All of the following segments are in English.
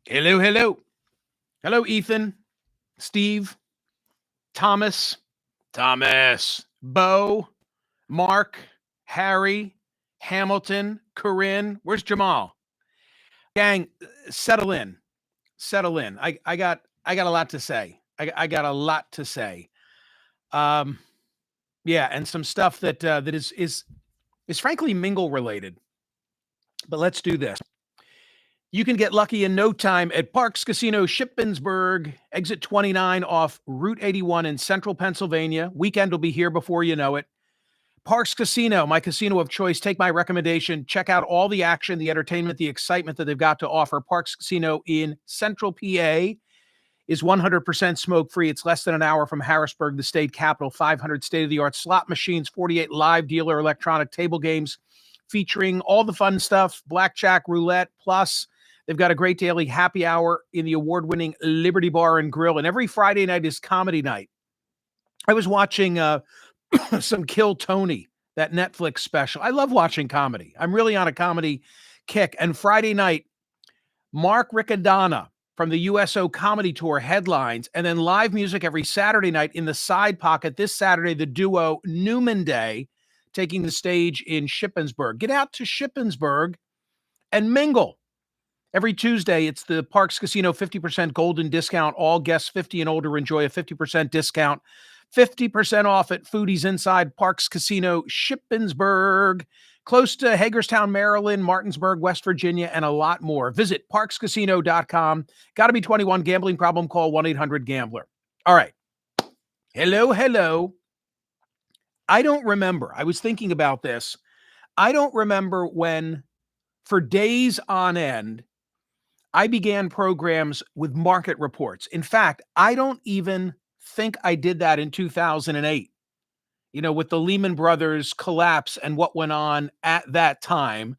Hello, hello. Hello, Ethan, Steve, Thomas, Bo, Mark, Harry, Hamilton, Corinne. Where's Jamal? Gang, settle in. Settle in. I got a lot to say. I got a lot to say. Um, yeah, and some stuff that is frankly mingle related. But let's do this. You can get lucky in no time at Parks Casino Shippensburg, exit 29 off Route 81 in central Pennsylvania. Weekend will be here before you know it. Parks Casino, my casino of choice. Take my recommendation. Check out all the action, the entertainment, the excitement that they've got to offer. Parks Casino in central PA is 100% smoke free. It's less than an hour from Harrisburg, the state capital. 500 state of the art slot machines, 48 live dealer electronic table games featuring all the fun stuff, blackjack, roulette, plus they've got a great daily happy hour in the award-winning Liberty Bar and Grill. And every Friday night is comedy night. I was watching some Kill Tony, that Netflix special. I love watching comedy. I'm really on a comedy kick. And Friday night, Mark Riccadonna from the USO Comedy Tour headlines, and then live music every Saturday night in the side pocket. This Saturday, the duo Newman Day taking the stage in Shippensburg. Get out to Shippensburg and mingle. Every Tuesday, it's the Parks Casino 50% golden discount. All guests 50 and older enjoy a 50% discount. 50% off at Foodies Inside Parks Casino Shippensburg, close to Hagerstown, Maryland, Martinsburg, West Virginia, and a lot more. Visit parkscasino.com. Got to be 21. Gambling problem? Call 1-800-GAMBLER. All right. Hello, hello. I don't remember. I was thinking about this. I don't remember when, for days on end, I began programs with market reports. In fact, I don't even think I did that in 2008, with the Lehman Brothers collapse and what went on at that time.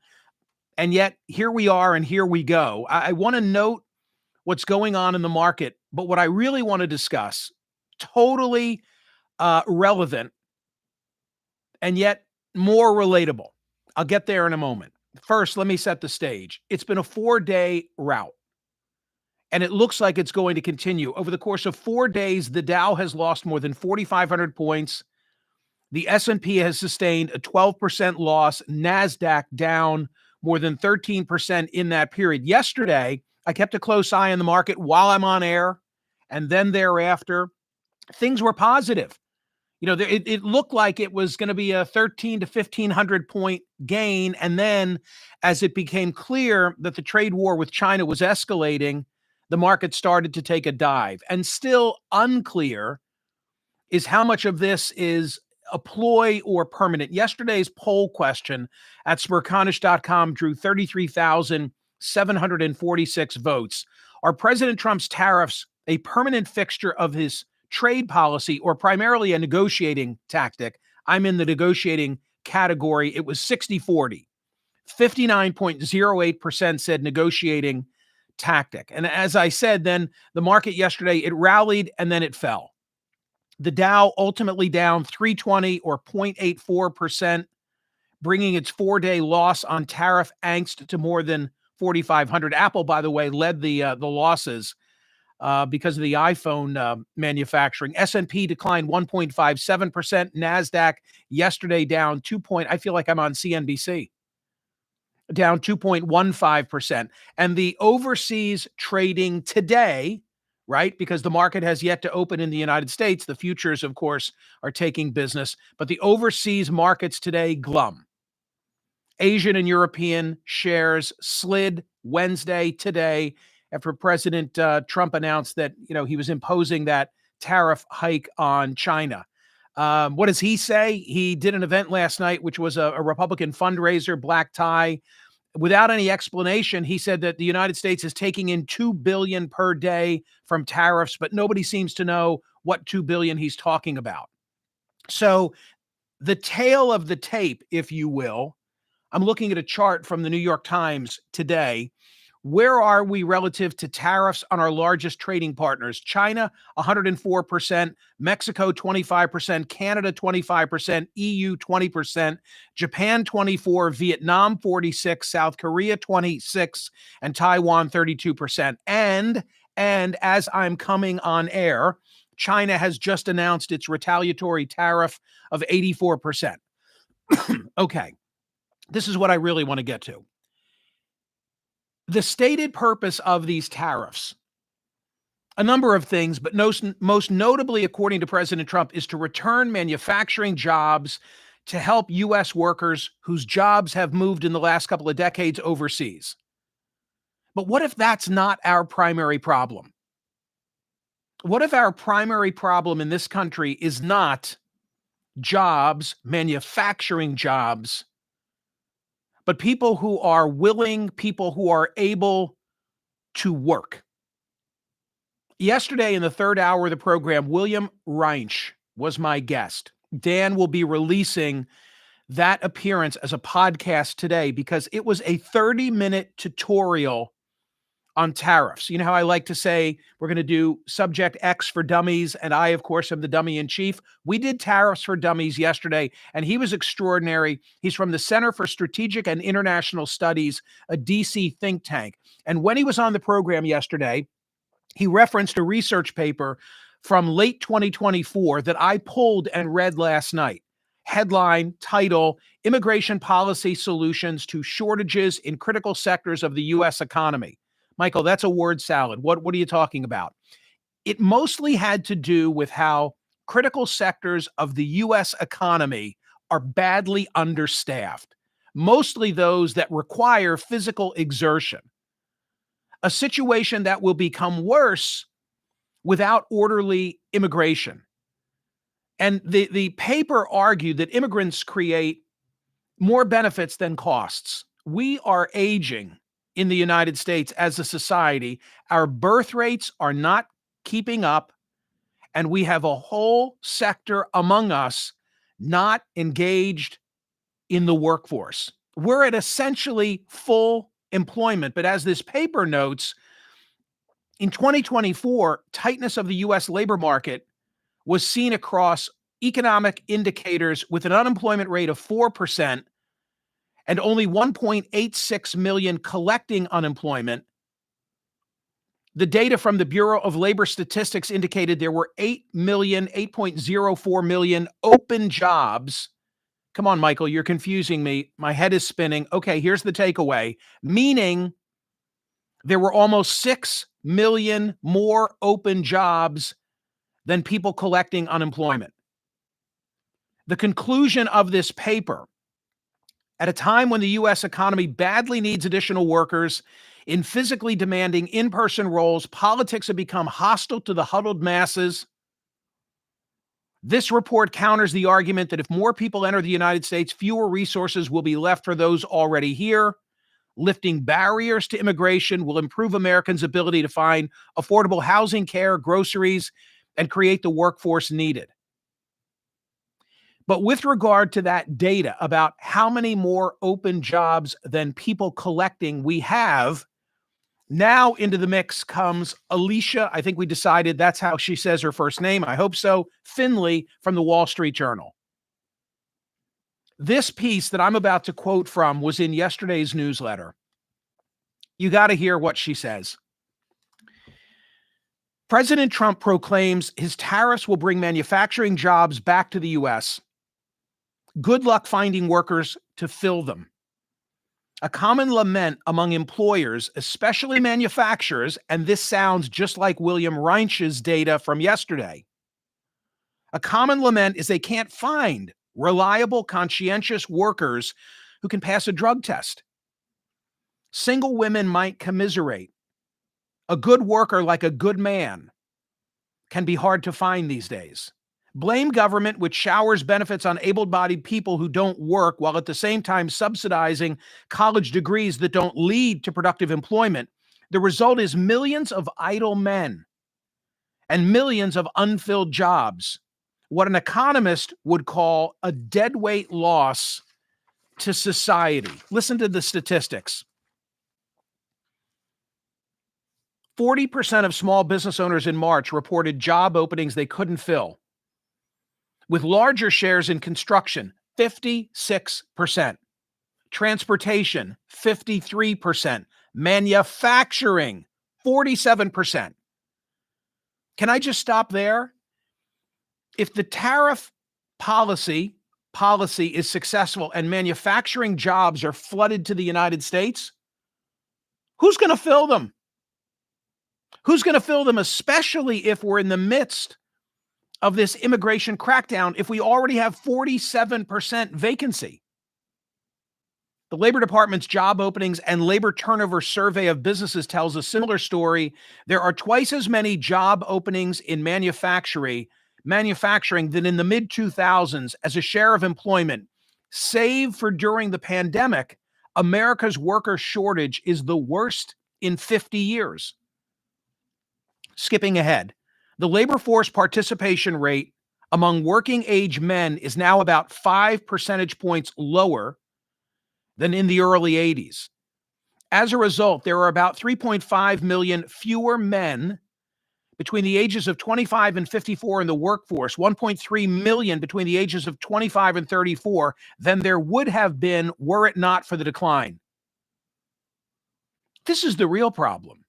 And yet here we are and here we go. I want to note what's going on in the market, but what I really want to discuss, totally relevant and yet more relatable. I'll get there in a moment. First, let me set the stage. It's been a 4-day rout, and it looks like it's going to continue. Over the course of 4 days, the Dow has lost more than 4,500 points. The S&P has sustained a 12% loss. NASDAQ down more than 13% in that period. Yesterday, I kept a close eye on the market while I'm on air, and then thereafter, things were positive. It looked like it was going to be a 13 to 1,500 point gain. And then as it became clear that the trade war with China was escalating, the market started to take a dive. And still unclear is how much of this is a ploy or permanent. Yesterday's poll question at Smerconish.com drew 33,746 votes. Are President Trump's tariffs a permanent fixture of his trade policy or primarily a negotiating tactic? I'm in the negotiating category. It was 60-40. 59.08% said negotiating tactic. And as I said, then the market yesterday, it rallied and then it fell. The Dow ultimately down 320 or 0.84%, bringing its 4-day loss on tariff angst to more than 4,500. Apple, by the way, led the losses because of the iPhone manufacturing. S&P declined 1.57%. NASDAQ yesterday down I feel like I'm on CNBC. Down 2.15%. And the overseas trading today, right? Because the market has yet to open in the United States. The futures, of course, are taking business. But the overseas markets today, glum. Asian and European shares slid Wednesday today after President Trump announced that, he was imposing that tariff hike on China. What does he say? He did an event last night, which was a Republican fundraiser, black tie. Without any explanation, he said that the United States is taking in $2 billion per day from tariffs, but nobody seems to know what $2 billion he's talking about. So the tail of the tape, if you will, I'm looking at a chart from the New York Times today. Where are we relative to tariffs on our largest trading partners? China, 104%, Mexico, 25%, Canada, 25%, EU, 20%, Japan, 24%, Vietnam, 46%, South Korea, 26%, and Taiwan, 32%. And as I'm coming on air, China has just announced its retaliatory tariff of 84%. Okay, this is what I really want to get to. The stated purpose of these tariffs, a number of things, but most notably, according to President Trump, is to return manufacturing jobs to help U.S. workers whose jobs have moved in the last couple of decades overseas. But what if that's not our primary problem? What if our primary problem in this country is not jobs, manufacturing jobs, but people who are willing, people who are able to work? Yesterday in the third hour of the program, William Reinsch was my guest. Dan will be releasing that appearance as a podcast today because it was a 30-minute tutorial on tariffs. You know how I like to say we're going to do subject X for dummies, and I, of course, am the dummy in chief. We did tariffs for dummies yesterday, and he was extraordinary. He's from the Center for Strategic and International Studies, a DC think tank. And when he was on the program yesterday, he referenced a research paper from late 2024 that I pulled and read last night. Headline, title, Immigration Policy Solutions to Shortages in Critical Sectors of the U.S. Economy. Michael, that's a word salad. What are you talking about? It mostly had to do with how critical sectors of the U.S. economy are badly understaffed, mostly those that require physical exertion. A situation that will become worse without orderly immigration. And the paper argued that immigrants create more benefits than costs. We are aging in the United States as a society. Our birth rates are not keeping up, and we have a whole sector among us not engaged in the workforce. We're at essentially full employment, but as this paper notes, in 2024, tightness of the U.S. labor market was seen across economic indicators with an unemployment rate of 4% and only 1.86 million collecting unemployment. The data from the Bureau of Labor Statistics indicated there were 8.04 million open jobs. Come on, Michael, you're confusing me. My head is spinning. Okay, here's the takeaway. Meaning there were almost 6 million more open jobs than people collecting unemployment. The conclusion of this paper, at a time when the U.S. economy badly needs additional workers in physically demanding in-person roles, politics have become hostile to the huddled masses. This report counters the argument that if more people enter the United States, fewer resources will be left for those already here. Lifting barriers to immigration will improve Americans' ability to find affordable housing, care, groceries, and create the workforce needed. But with regard to that data about how many more open jobs than people collecting we have, now into the mix comes Alicia. I think we decided that's how she says her first name. I hope so. Finley from the Wall Street Journal. This piece that I'm about to quote from was in yesterday's newsletter. You got to hear what she says. President Trump proclaims his tariffs will bring manufacturing jobs back to the U.S. Good luck finding workers to fill them. A common lament among employers, especially manufacturers, and this sounds just like William Reinsch's data from yesterday. A common lament is they can't find reliable, conscientious workers who can pass a drug test. Single women might commiserate. A good worker, like a good man, can be hard to find these days. Blame government, which showers benefits on able-bodied people who don't work while at the same time subsidizing college degrees that don't lead to productive employment. The result is millions of idle men and millions of unfilled jobs, what an economist would call a deadweight loss to society. Listen to the statistics. 40% of small business owners in March reported job openings they couldn't fill, with larger shares in construction, 56%, transportation, 53%, manufacturing, 47%. Can I just stop there? If the tariff policy is successful and manufacturing jobs are flooded to the United States, who's going to fill them? Who's going to fill them, especially if we're in the midst of this immigration crackdown, if we already have 47% vacancy? The Labor Department's job openings and labor turnover survey of businesses tells a similar story. There are twice as many job openings in manufacturing than in the mid-2000s as a share of employment. Save for during the pandemic, America's worker shortage is the worst in 50 years. Skipping ahead, the labor force participation rate among working age men is now about 5 percentage points lower than in the early 80s. As a result, there are about 3.5 million fewer men between the ages of 25 and 54 in the workforce, 1.3 million between the ages of 25 and 34 than there would have been were it not for the decline. This is the real problem.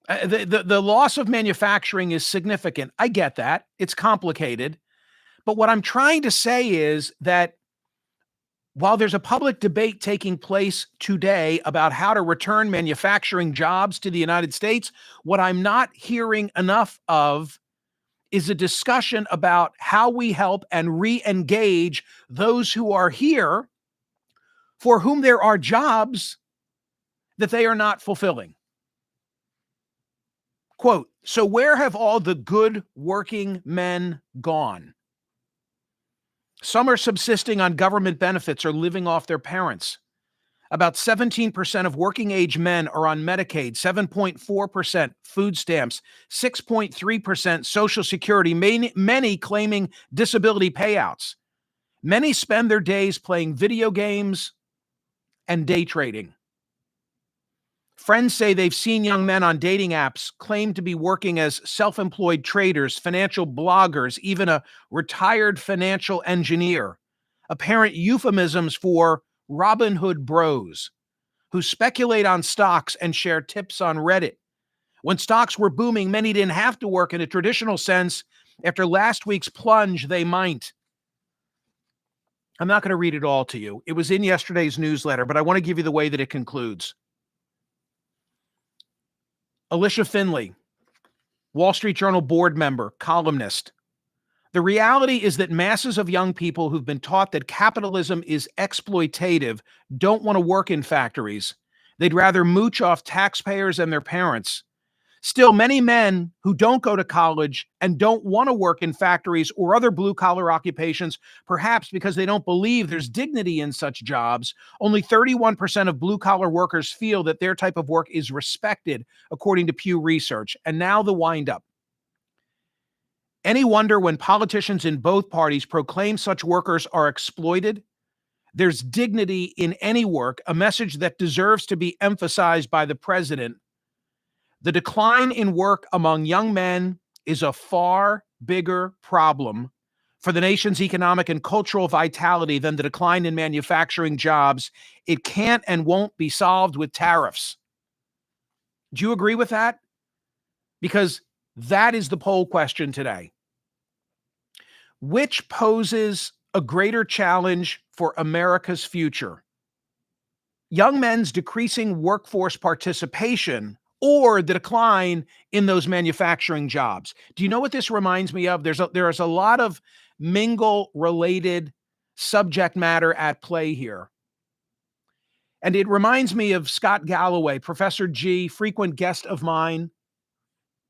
The loss of manufacturing is significant. I get that. It's complicated. But what I'm trying to say is that while there's a public debate taking place today about how to return manufacturing jobs to the United States, what I'm not hearing enough of is a discussion about how we help and re-engage those who are here for whom there are jobs that they are not fulfilling. Quote, so where have all the good working men gone? Some are subsisting on government benefits or living off their parents. About 17% of working age men are on Medicaid, 7.4% food stamps, 6.3% Social Security, many claiming disability payouts. Many spend their days playing video games and day trading. Friends say they've seen young men on dating apps claim to be working as self-employed traders, financial bloggers, even a retired financial engineer. Apparent euphemisms for Robin Hood bros who speculate on stocks and share tips on Reddit. When stocks were booming, many didn't have to work in a traditional sense. After last week's plunge, they might. I'm not going to read it all to you. It was in yesterday's newsletter, but I want to give you the way that it concludes. Alicia Finley, Wall Street Journal board member, columnist. The reality is that masses of young people who've been taught that capitalism is exploitative don't want to work in factories. They'd rather mooch off taxpayers and their parents. Still, many men who don't go to college and don't want to work in factories or other blue-collar occupations, perhaps because they don't believe there's dignity in such jobs, only 31% of blue-collar workers feel that their type of work is respected, according to Pew Research. And now the wind-up. Any wonder when politicians in both parties proclaim such workers are exploited? There's dignity in any work, a message that deserves to be emphasized by the president. The decline in work among young men is a far bigger problem for the nation's economic and cultural vitality than the decline in manufacturing jobs. It can't and won't be solved with tariffs. Do you agree with that? Because that is the poll question today. Which poses a greater challenge for America's future? Young men's decreasing workforce participation or the decline in those manufacturing jobs? Do you know what this reminds me of? There is a lot of mingle-related subject matter at play here. And it reminds me of Scott Galloway, Professor G, frequent guest of mine.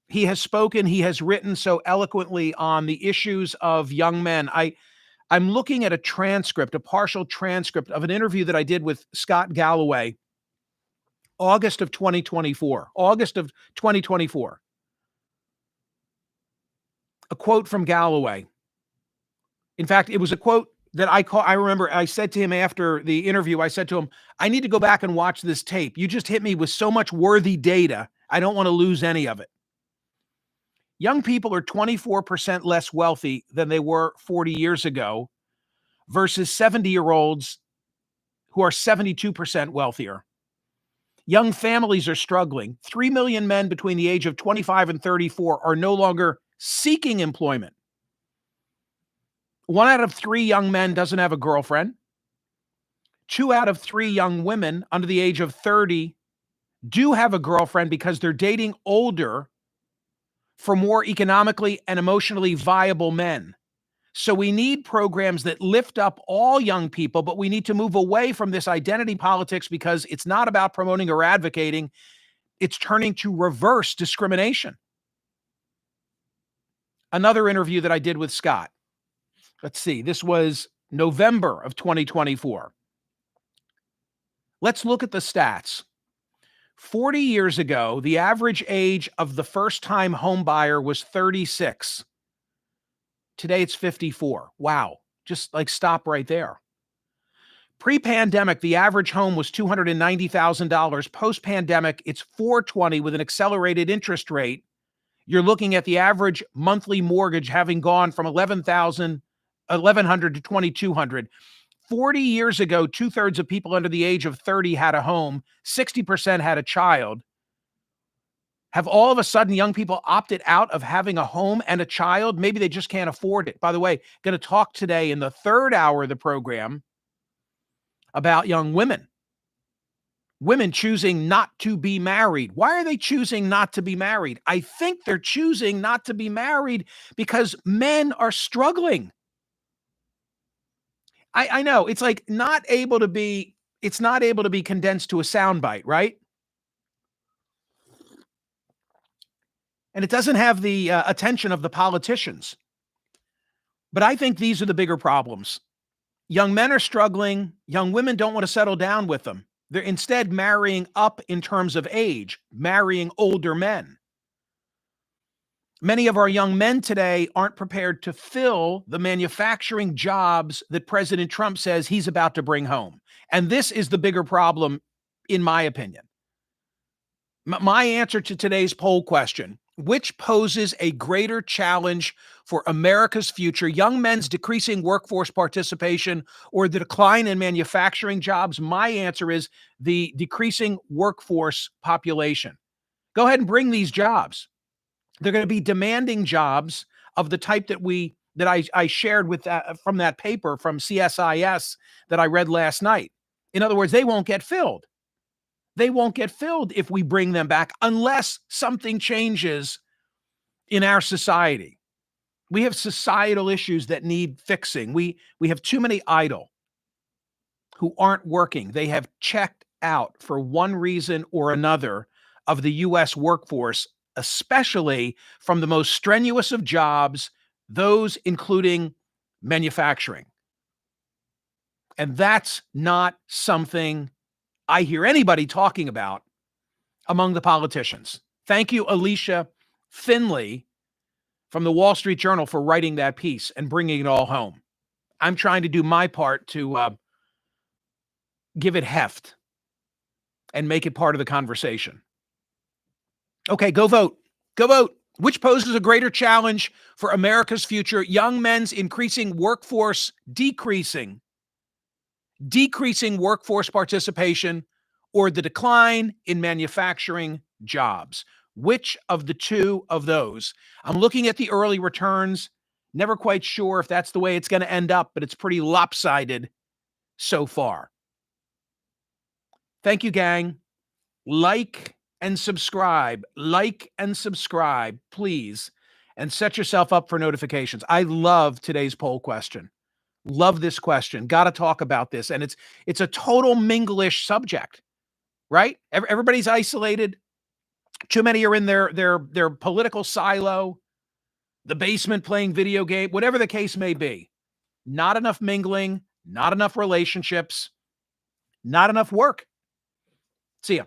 He has spoken, he has written so eloquently on the issues of young men. I'm looking at a transcript, a partial transcript of an interview that I did with Scott Galloway, August of 2024. A quote from Galloway. In fact, it was a quote that I remember I said to him after the interview, I said to him, I need to go back and watch this tape. You just hit me with so much worthy data. I don't want to lose any of it. Young people are 24% less wealthy than they were 40 years ago versus 70-year-olds who are 72% wealthier. Young families are struggling. 3 million men between the age of 25 and 34 are no longer seeking employment. 1 out of 3 young men doesn't have a girlfriend. 2 out of 3 young women under the age of 30 do have a girlfriend because they're dating older for more economically and emotionally viable men. So we need programs that lift up all young people, but we need to move away from this identity politics because it's not about promoting or advocating. It's turning to reverse discrimination. Another interview that I did with Scott. Let's see, this was November of 2024. Let's look at the stats. 40 years ago, the average age of the first-time home buyer was 36. Today, it's 54. Wow. Just like stop right there. Pre-pandemic, the average home was $290,000. Post-pandemic, it's $420 with an accelerated interest rate. You're looking at the average monthly mortgage having gone from $11,100 to $2,200. 40 years ago, 2/3 of people under the age of 30 had a home, 60% had a child. Have all of a sudden young people opted out of having a home and a child? Maybe they just can't afford it. By the way, going to talk today in the third hour of the program about young women. Women choosing not to be married. Why are they choosing not to be married? I think they're choosing not to be married because men are struggling. I know it's like it's not able to be condensed to a soundbite, right? And it doesn't have the attention of the politicians. But I think these are the bigger problems. Young men are struggling. Young women don't want to settle down with them. They're instead marrying up in terms of age, marrying older men. Many of our young men today aren't prepared to fill the manufacturing jobs that President Trump says he's about to bring home. And this is the bigger problem, in my opinion. My answer to today's poll question, which poses a greater challenge for America's future, young men's decreasing workforce participation or the decline in manufacturing jobs? My answer is the decreasing workforce population. Go ahead and bring these jobs. They're going to be demanding jobs of the type that I shared with from that paper from CSIS that I read last night. In other words, they won't get filled. They won't get filled if we bring them back unless something changes in our society. We have societal issues that need fixing. We have too many idle who aren't working. They have checked out for one reason or another of the U.S. workforce, especially from the most strenuous of jobs, those including manufacturing. And that's not something I hear anybody talking about among the politicians. Thank you, Alicia Finley from the Wall Street Journal, for writing that piece and bringing it all home. I'm trying to do my part to give it heft and make it part of the conversation. Okay, go vote. Go vote. Which poses a greater challenge for America's future? Young men's increasing workforce decreasing workforce participation, or the decline in manufacturing jobs? Which of the two of those? I'm looking at the early returns. Never quite sure if that's the way it's going to end up, but it's pretty lopsided so far. Thank you, gang. Like and subscribe, please, and set yourself up for notifications. I love today's poll question. Love this question. Got to talk about this. And it's a total minglish subject, right? Everybody's isolated. Too many are in their political silo, the basement playing video game, whatever the case may be. Not enough mingling, not enough relationships, not enough work. See ya.